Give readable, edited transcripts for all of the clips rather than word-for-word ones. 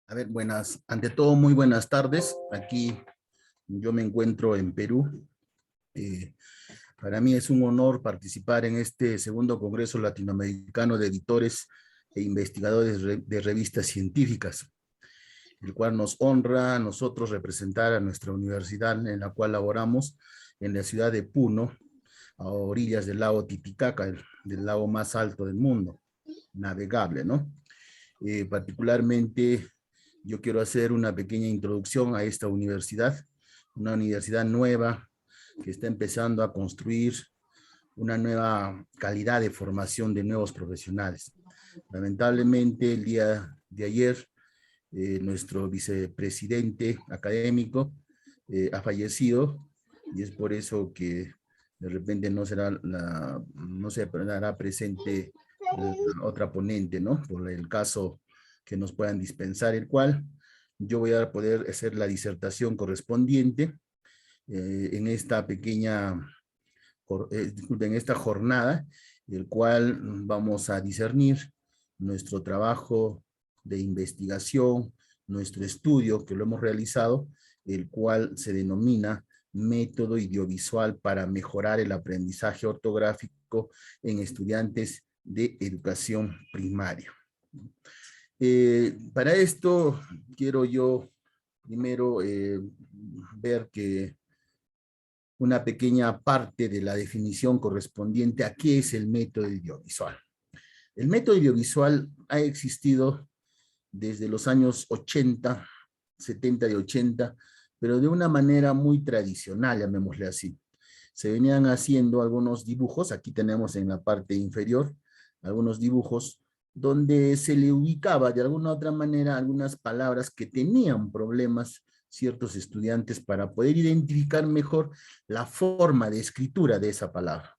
A ver, ante todo, muy buenas tardes. Aquí yo me encuentro en Perú. Eh, para mí es un honor participar en este segundo Congreso Latinoamericano de Editores e Investigadores de Revistas Científicas, el cual nos honra a nosotros representar a nuestra universidad en la cual laboramos en la ciudad de Puno, a orillas del lago Titicaca, del lago más alto del mundo, navegable, ¿no? Particularmente yo quiero hacer una pequeña introducción a esta universidad, una universidad nueva que está empezando a construir una nueva calidad de formación de nuevos profesionales. Lamentablemente, el día de ayer, nuestro vicepresidente académico ha fallecido y es por eso que de repente no se dará presente otra ponente, ¿no? Por el caso que nos puedan dispensar, el cual yo voy a poder hacer la disertación correspondiente en esta disculpen, en esta jornada, el cual vamos a discernir nuestro trabajo de investigación, nuestro estudio que lo hemos realizado, el cual se denomina método audiovisual para mejorar el aprendizaje ortográfico en estudiantes de educación primaria. Para esto quiero yo primero ver que una pequeña parte de la definición correspondiente a qué es el método audiovisual. El método audiovisual ha existido desde los años 80, 70 y 80, pero de una manera muy tradicional, llamémosle así. Se venían haciendo algunos dibujos, aquí tenemos en la parte inferior, algunos dibujos, donde se le ubicaba de alguna u otra manera algunas palabras que tenían problemas ciertos estudiantes para poder identificar mejor la forma de escritura de esa palabra.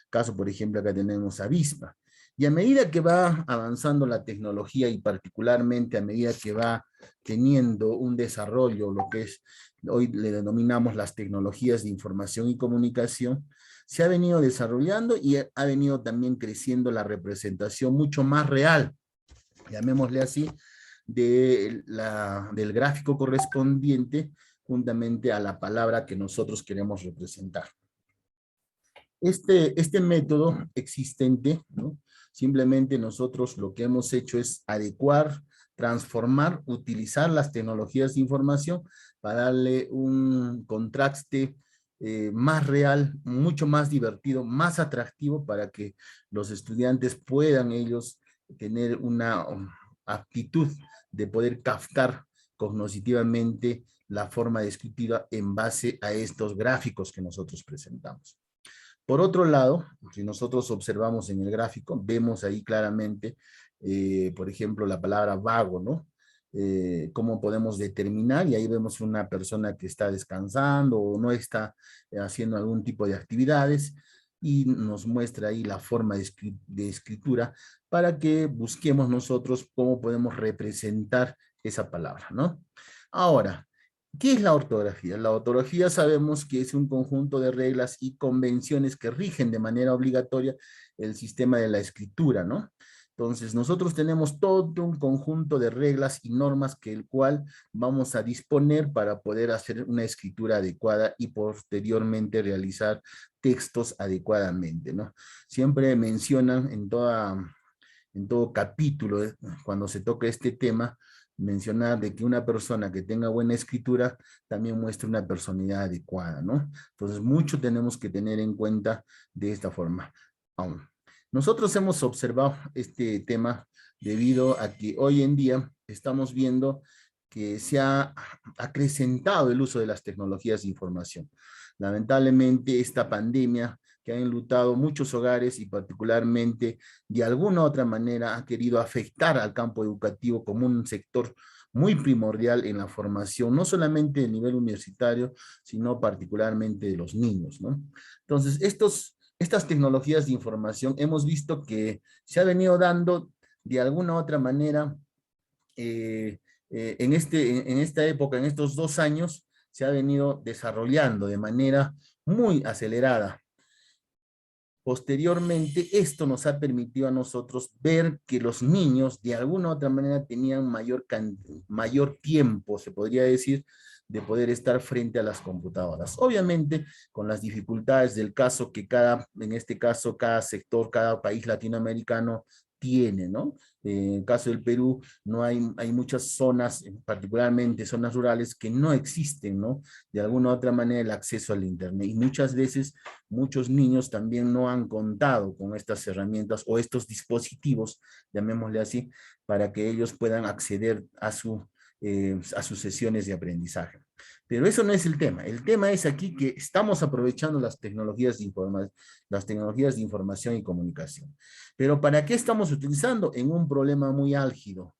Caso, por ejemplo, acá tenemos avispa. Y a medida que va avanzando la tecnología y particularmente a medida que va teniendo un desarrollo, lo que es, hoy le denominamos las tecnologías de información y comunicación, se ha venido desarrollando y ha venido también creciendo la representación mucho más real, llamémosle así, del gráfico correspondiente juntamente a la palabra que nosotros queremos representar. Este método existente, ¿no? Simplemente nosotros lo que hemos hecho es adecuar, transformar, utilizar las tecnologías de información para darle un contraste más real, mucho más divertido, más atractivo para que los estudiantes puedan ellos tener una aptitud de poder captar cognitivamente la forma de escritura en base a estos gráficos que nosotros presentamos. Por otro lado, si nosotros observamos en el gráfico, vemos ahí claramente, por ejemplo, la palabra vago, ¿no? Cómo podemos determinar, y ahí vemos una persona que está descansando o no está haciendo algún tipo de actividades, y nos muestra ahí la forma de escritura para que busquemos nosotros cómo podemos representar esa palabra, ¿no? Ahora, ¿qué es la ortografía? La ortografía sabemos que es un conjunto de reglas y convenciones que rigen de manera obligatoria el sistema de la escritura, ¿no? Entonces, nosotros tenemos todo un conjunto de reglas y normas que el cual vamos a disponer para poder hacer una escritura adecuada y posteriormente realizar textos adecuadamente, ¿no? Siempre mencionan en todo capítulo, cuando se toca este tema, mencionar de que una persona que tenga buena escritura también muestra una personalidad adecuada, ¿no? Entonces, mucho tenemos que tener en cuenta de esta forma. Aún. Nosotros hemos observado este tema debido a que hoy en día estamos viendo que se ha acrecentado el uso de las tecnologías de información. Lamentablemente, esta pandemia que ha enlutado muchos hogares y particularmente de alguna u otra manera ha querido afectar al campo educativo como un sector muy primordial en la formación, no solamente a nivel universitario, sino particularmente de los niños, ¿no? Entonces, estas tecnologías de información hemos visto que se ha venido dando de alguna u otra manera en esta época, en estos 2 años, se ha venido desarrollando de manera muy acelerada. Posteriormente, esto nos ha permitido a nosotros ver que los niños de alguna u otra manera tenían mayor tiempo, se podría decir, de poder estar frente a las computadoras. Obviamente, con las dificultades del caso que en este caso, cada sector, cada país latinoamericano tiene, ¿no? En el caso del Perú, no hay muchas zonas, particularmente zonas rurales, que no existen, ¿no? De alguna u otra manera el acceso al Internet. Y muchas veces, muchos niños también no han contado con estas herramientas o estos dispositivos, llamémosle así, para que ellos puedan acceder a sus sesiones de aprendizaje. Pero eso no es el tema. El tema es aquí que estamos aprovechando las tecnologías de información y comunicación. Pero ¿para qué estamos utilizando? En un problema muy álgido.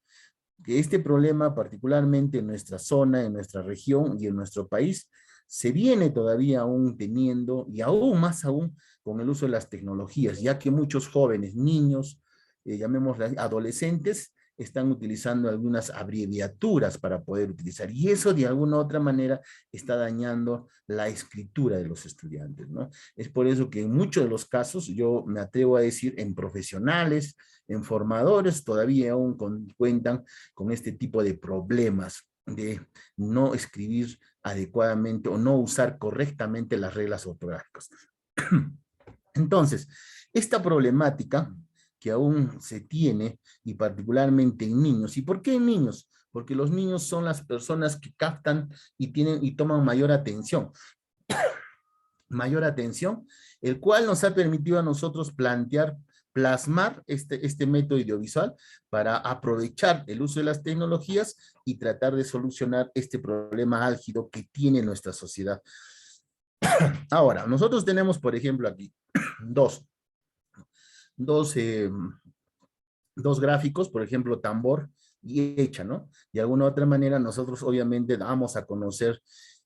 Que este problema, particularmente en nuestra zona, en nuestra región y en nuestro país, se viene todavía aún teniendo, y aún más aún con el uso de las tecnologías, ya que muchos jóvenes, niños, llamémosle adolescentes, están utilizando algunas abreviaturas para poder utilizar. Y eso de alguna u otra manera está dañando la escritura de los estudiantes, ¿no? Es por eso que en muchos de los casos, yo me atrevo a decir, en profesionales, en formadores, todavía aún cuentan con este tipo de problemas de no escribir adecuadamente o no usar correctamente las reglas ortográficas. Entonces, esta problemática que aún se tiene, y particularmente en niños. ¿Y por qué en niños? Porque los niños son las personas que captan y toman mayor atención, el cual nos ha permitido a nosotros plasmar este método audiovisual para aprovechar el uso de las tecnologías y tratar de solucionar este problema álgido que tiene nuestra sociedad. Ahora, nosotros tenemos, por ejemplo, aquí dos, dos, eh, dos gráficos, por ejemplo, tambor y hecha, ¿no? De alguna u otra manera, nosotros obviamente damos a conocer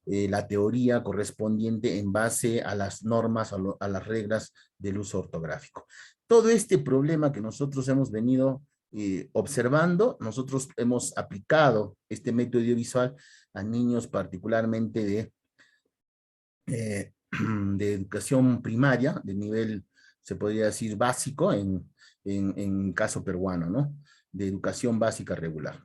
la teoría correspondiente en base a las normas, a las reglas del uso ortográfico. Todo este problema que nosotros hemos venido observando, nosotros hemos aplicado este método audiovisual a niños particularmente de educación primaria, de nivel, se podría decir, básico en caso peruano, ¿no? De educación básica regular.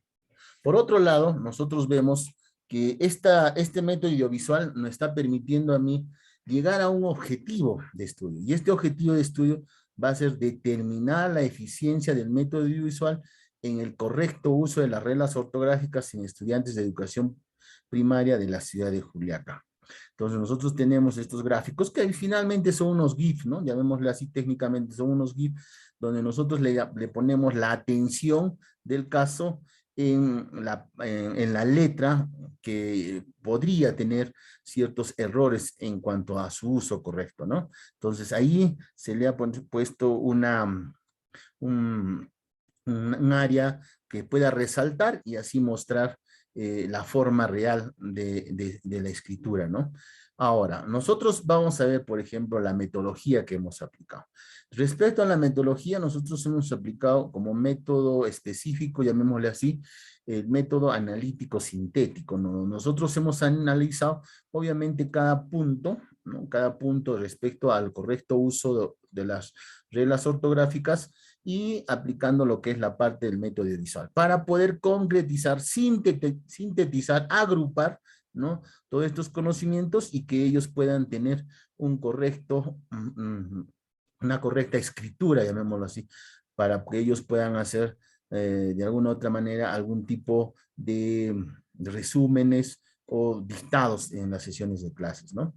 Por otro lado, nosotros vemos que este método audiovisual nos está permitiendo a mí llegar a un objetivo de estudio. Y este objetivo de estudio va a ser determinar la eficiencia del método audiovisual en el correcto uso de las reglas ortográficas en estudiantes de educación primaria de la ciudad de Juliaca. Entonces nosotros tenemos estos gráficos que finalmente son unos GIF, ¿no? Llamémosle así técnicamente, son unos GIF donde nosotros le ponemos la atención del caso en la letra que podría tener ciertos errores en cuanto a su uso correcto, ¿no? Entonces ahí se le ha puesto un área que pueda resaltar y así mostrar la forma real de la escritura, ¿no? Ahora, nosotros vamos a ver, por ejemplo, la metodología que hemos aplicado. Respecto a la metodología, nosotros hemos aplicado como método específico, llamémosle así, el método analítico sintético, ¿no? Nosotros hemos analizado, obviamente, cada punto, ¿no? Cada punto respecto al correcto uso de las reglas ortográficas y aplicando lo que es la parte del método audiovisual para poder concretizar, sintetizar, agrupar, ¿no? Todos estos conocimientos y que ellos puedan tener una correcta escritura, llamémoslo así, para que ellos puedan hacer de alguna u otra manera algún tipo de resúmenes o dictados en las sesiones de clases, ¿no?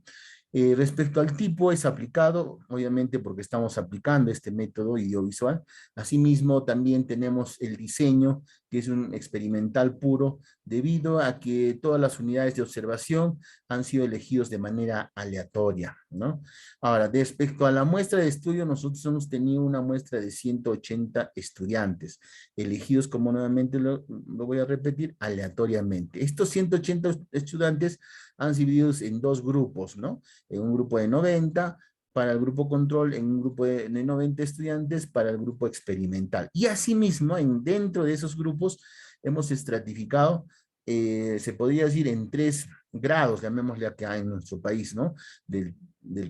Respecto al tipo, es aplicado, obviamente porque estamos aplicando este método audiovisual. Asimismo, también tenemos el diseño, que es un experimental puro, debido a que todas las unidades de observación han sido elegidos de manera aleatoria, ¿no? Ahora, respecto a la muestra de estudio, nosotros hemos tenido una muestra de 180 estudiantes, elegidos, como nuevamente lo voy a repetir, aleatoriamente. Estos 180 estudiantes han sido divididos en dos grupos, ¿no? En un grupo de 90 para el grupo control, en un grupo de 90 estudiantes para el grupo experimental. Y asimismo, dentro de esos grupos hemos estratificado se podría decir en 3 grados, llamémosle acá en nuestro país, ¿no? Del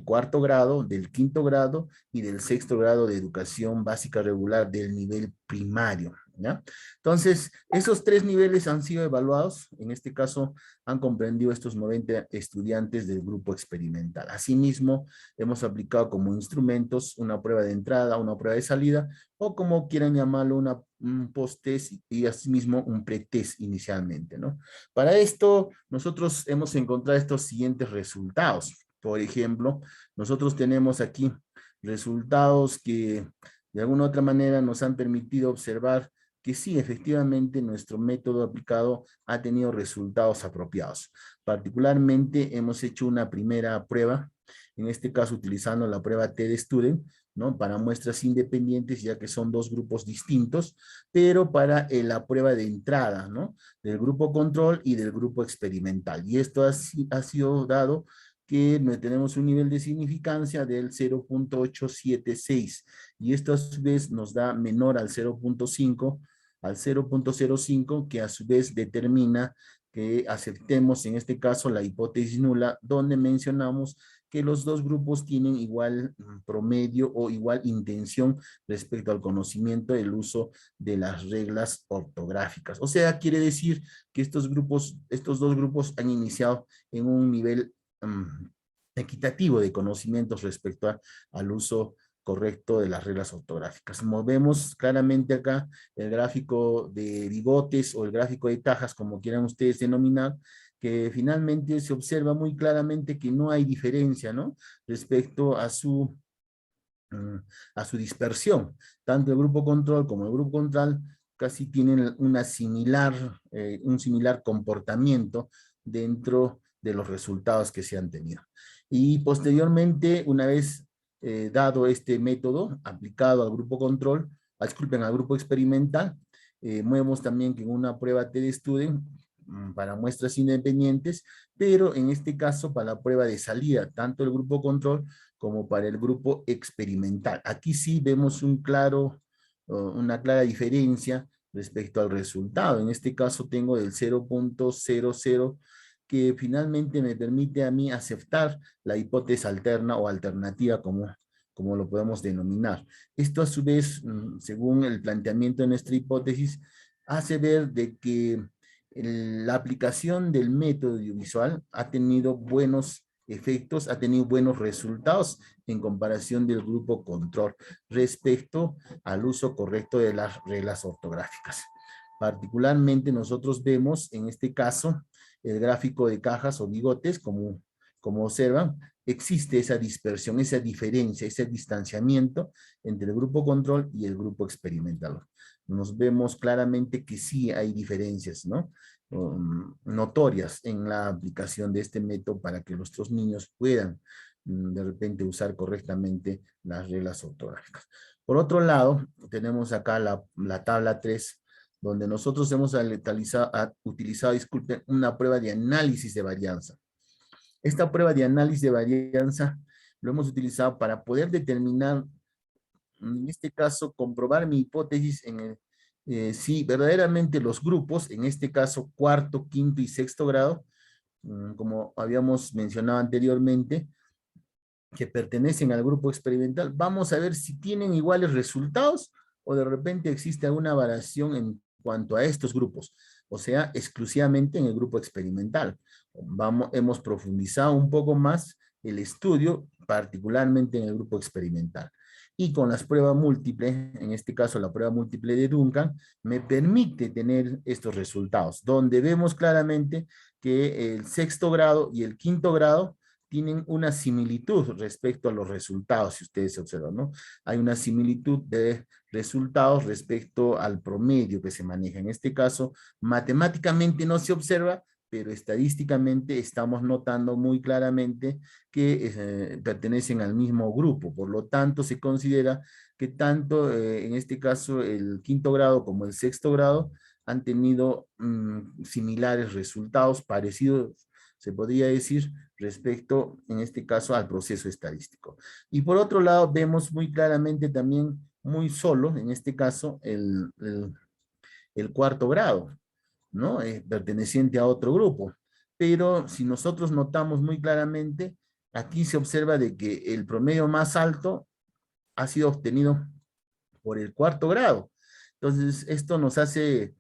4.º, del 5.º y del 6.º de educación básica regular del nivel primario, ¿ya? Entonces, esos 3 niveles han sido evaluados, en este caso han comprendido estos 90 estudiantes del grupo experimental. Asimismo, hemos aplicado como instrumentos una prueba de entrada, una prueba de salida, o como quieran llamarlo, un post-test y asimismo un pre-test inicialmente, ¿no? Para esto, nosotros hemos encontrado estos siguientes resultados. Por ejemplo, nosotros tenemos aquí resultados que de alguna u otra manera nos han permitido observar que sí, efectivamente, nuestro método aplicado ha tenido resultados apropiados. Particularmente, hemos hecho una primera prueba, en este caso utilizando la prueba TED-Student, ¿no? Para muestras independientes, ya que son 2 grupos distintos, pero para la prueba de entrada, ¿no? Del grupo control y del grupo experimental. Y esto ha sido dado que tenemos un nivel de significancia del 0.876 y esto a su vez nos da menor al 0.5, al 0.05, que a su vez determina que aceptemos en este caso la hipótesis nula, donde mencionamos que los 2 grupos tienen igual promedio o igual intención respecto al conocimiento del uso de las reglas ortográficas. O sea, quiere decir que estos 2 grupos han iniciado en un nivel equitativo de conocimientos respecto al uso correcto de las reglas ortográficas. Como vemos claramente acá, el gráfico de bigotes o el gráfico de cajas, como quieran ustedes denominar, que finalmente se observa muy claramente que no hay diferencia, ¿no? Respecto a su dispersión. Tanto el grupo control como el grupo control casi tienen un similar comportamiento dentro de los resultados que se han tenido. Y posteriormente, una vez dado este método aplicado al grupo control, disculpen, al grupo experimental, vemos también que en una prueba TED-Student para muestras independientes, pero en este caso para la prueba de salida, tanto el grupo control como para el grupo experimental. Aquí sí vemos una clara diferencia respecto al resultado. En este caso tengo del 0.00 que finalmente me permite a mí aceptar la hipótesis alterna o alternativa como lo podemos denominar. Esto a su vez, según el planteamiento de nuestra hipótesis, hace ver de que la aplicación del método audiovisual ha tenido buenos efectos, ha tenido buenos resultados en comparación del grupo control respecto al uso correcto de las reglas ortográficas. Particularmente nosotros vemos en este caso el gráfico de cajas o bigotes, como observan, existe esa dispersión, esa diferencia, ese distanciamiento entre el grupo control y el grupo experimental. Nos vemos claramente que sí hay diferencias, ¿no? Notorias en la aplicación de este método para que nuestros niños puedan de repente usar correctamente las reglas ortográficas. Por otro lado, tenemos acá la tabla 3, donde nosotros hemos utilizado, disculpen, una prueba de análisis de varianza. Esta prueba de análisis de varianza lo hemos utilizado para poder determinar, en este caso, comprobar mi hipótesis si verdaderamente los grupos, en este caso 4.º, 5.º y 6.º grado, como habíamos mencionado anteriormente, que pertenecen al grupo experimental, vamos a ver si tienen iguales resultados o de repente existe alguna variación en cuanto a estos grupos, o sea, exclusivamente en el grupo experimental. Hemos profundizado un poco más el estudio, particularmente en el grupo experimental. Y con las pruebas múltiples, en este caso la prueba múltiple de Duncan, me permite tener estos resultados, donde vemos claramente que el 6.º grado y el 5.º grado tienen una similitud respecto a los resultados, si ustedes se observan, ¿no? Hay una similitud de resultados respecto al promedio que se maneja. En este caso, matemáticamente no se observa, pero estadísticamente estamos notando muy claramente que pertenecen al mismo grupo. Por lo tanto, se considera que tanto en este caso el 5.º grado como el 6.º grado han tenido similares resultados, parecidos, se podría decir, respecto, en este caso, al proceso estadístico. Y por otro lado, vemos muy claramente también, muy solo, en este caso, el 4.º grado. ¿no? Perteneciente a otro grupo. Pero si nosotros notamos muy claramente, aquí se observa de que el promedio más alto ha sido obtenido por el cuarto grado. Entonces, esto nos hace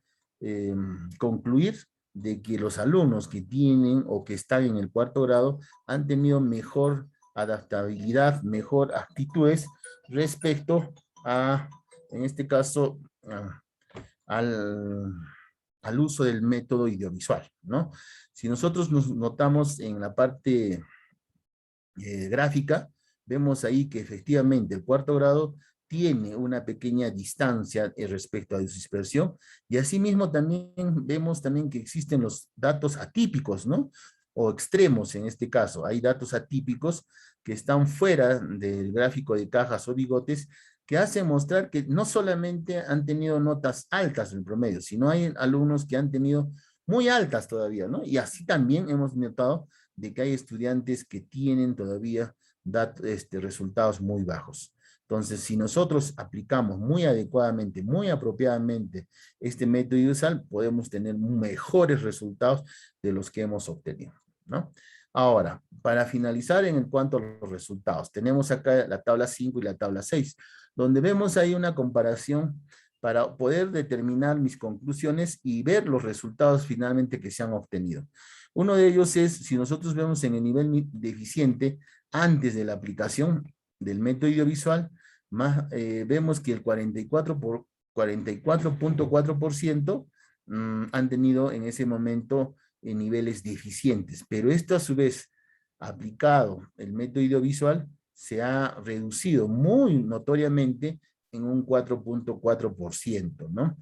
concluir de que los alumnos que tienen o que están en el cuarto grado han tenido mejor adaptabilidad, mejor actitudes respecto a, en este caso, al, al uso del método audiovisual, ¿no? Si nosotros nos notamos en la parte gráfica, vemos ahí que efectivamente el cuarto grado tiene una pequeña distancia respecto a su dispersión, y asimismo también vemos también que existen los datos atípicos, ¿no? O extremos en este caso. Hay datos atípicos que están fuera del gráfico de cajas o bigotes, que hacen mostrar que no solamente han tenido notas altas en promedio, sino hay alumnos que han tenido muy altas todavía, ¿no? Y así también hemos notado de que hay estudiantes que tienen todavía resultados muy bajos. Entonces, si nosotros aplicamos muy adecuadamente, muy apropiadamente este método IDESAL, podemos tener mejores resultados de los que hemos obtenido, ¿no? Ahora, para finalizar en cuanto a los resultados, tenemos acá la tabla 5 y la tabla 6, donde vemos ahí una comparación para poder determinar mis conclusiones y ver los resultados finalmente que se han obtenido. Uno de ellos es, si nosotros vemos en el nivel deficiente, antes de la aplicación del método audiovisual, vemos que el 44.4% han tenido en ese momento niveles deficientes, pero esto a su vez, aplicado el método audiovisual, se ha reducido muy notoriamente en un 4.4%, ¿no?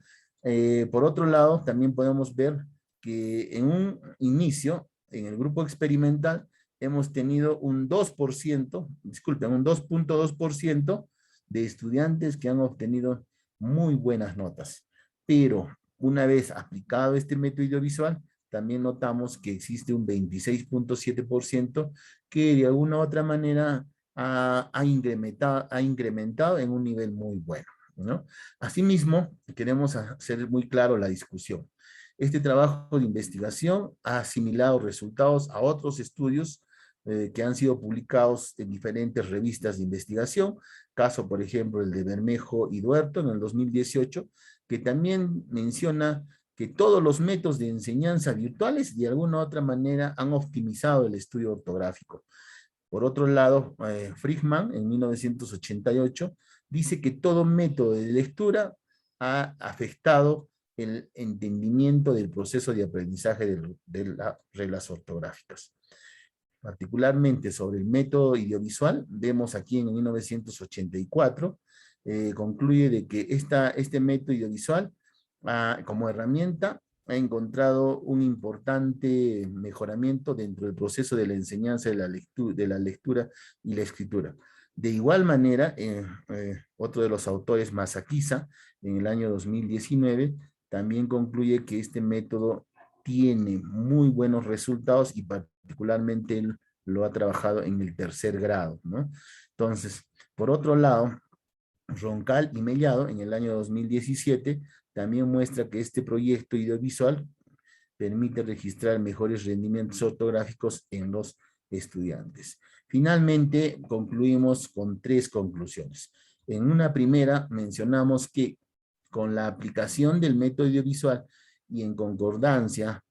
Por otro lado, también podemos ver que en un inicio, en el grupo experimental, hemos tenido un 2%, disculpen, un 2.2% de estudiantes que han obtenido muy buenas notas. Pero una vez aplicado este método audiovisual, también notamos que existe un 26.7% que de alguna u otra manera ha incrementado en un nivel muy bueno, ¿no? Asimismo, queremos hacer muy claro la discusión. Este trabajo de investigación ha asimilado resultados a otros estudios que han sido publicados en diferentes revistas de investigación, caso por ejemplo el de Bermejo y Duerto en el 2018, que también menciona que todos los métodos de enseñanza virtuales de alguna u otra manera han optimizado el estudio ortográfico. Por otro lado, Friedman en 1988 dice que todo método de lectura ha afectado el entendimiento del proceso de aprendizaje de las reglas ortográficas. Particularmente sobre el método audiovisual, vemos aquí en 1984, concluye de que este método audiovisual como herramienta ha encontrado un importante mejoramiento dentro del proceso de la enseñanza de la lectura y la escritura. De igual manera, otro de los autores, Masakisa, en el año 2019, también concluye que este método tiene muy buenos resultados y particularmente él lo ha trabajado en el tercer grado, ¿no? Entonces, por otro lado, Roncal y Mellado en el año 2017 también muestra que este proyecto audiovisual permite registrar mejores rendimientos ortográficos en los estudiantes. Finalmente, concluimos con 3 conclusiones. En una primera, mencionamos que con la aplicación del método audiovisual y en concordancia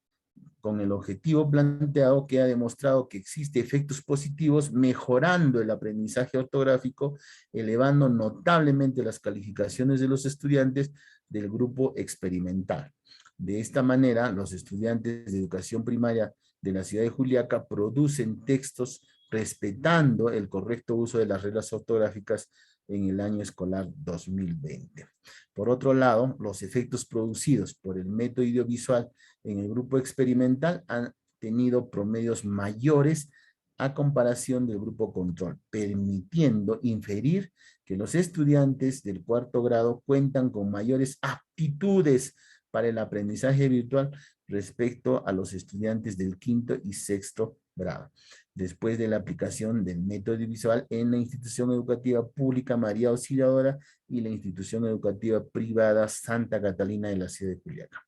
con el objetivo planteado, queda demostrado que existe efectos positivos mejorando el aprendizaje ortográfico, elevando notablemente las calificaciones de los estudiantes del grupo experimental. De esta manera, los estudiantes de educación primaria de la ciudad de Juliaca producen textos respetando el correcto uso de las reglas ortográficas en el año escolar 2020. Por otro lado, los efectos producidos por el método audiovisual en el grupo experimental han tenido promedios mayores a comparación del grupo control, permitiendo inferir que los estudiantes del cuarto grado cuentan con mayores aptitudes para el aprendizaje virtual respecto a los estudiantes del quinto y sexto grado, después de la aplicación del método audiovisual en la institución educativa pública María Auxiliadora y la institución educativa privada Santa Catalina de la ciudad de Juliaca.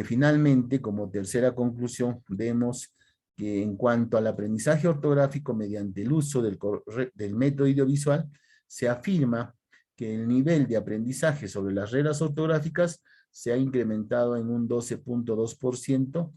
Finalmente, como tercera conclusión, vemos que en cuanto al aprendizaje ortográfico mediante el uso del método audiovisual, se afirma que el nivel de aprendizaje sobre las reglas ortográficas se ha incrementado en un 12.2%,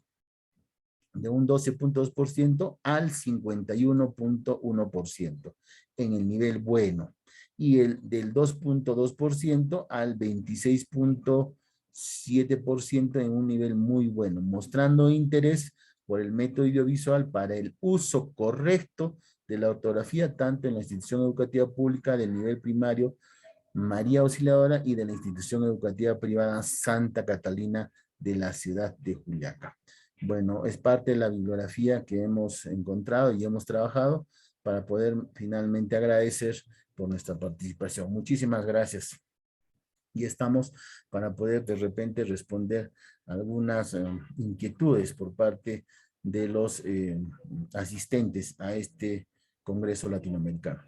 de un 12.2% al 51.1% en el nivel bueno, y el del 2.2% al 26.7% en un nivel muy bueno, mostrando interés por el método audiovisual para el uso correcto de la ortografía, tanto en la institución educativa pública del nivel primario María Auxiliadora y de la institución educativa privada Santa Catalina de la ciudad de Juliaca. Bueno, es parte de la bibliografía que hemos encontrado y hemos trabajado para poder finalmente agradecer por nuestra participación. Muchísimas gracias. Y estamos para poder de repente responder algunas inquietudes por parte de los asistentes a este Congreso Latinoamericano.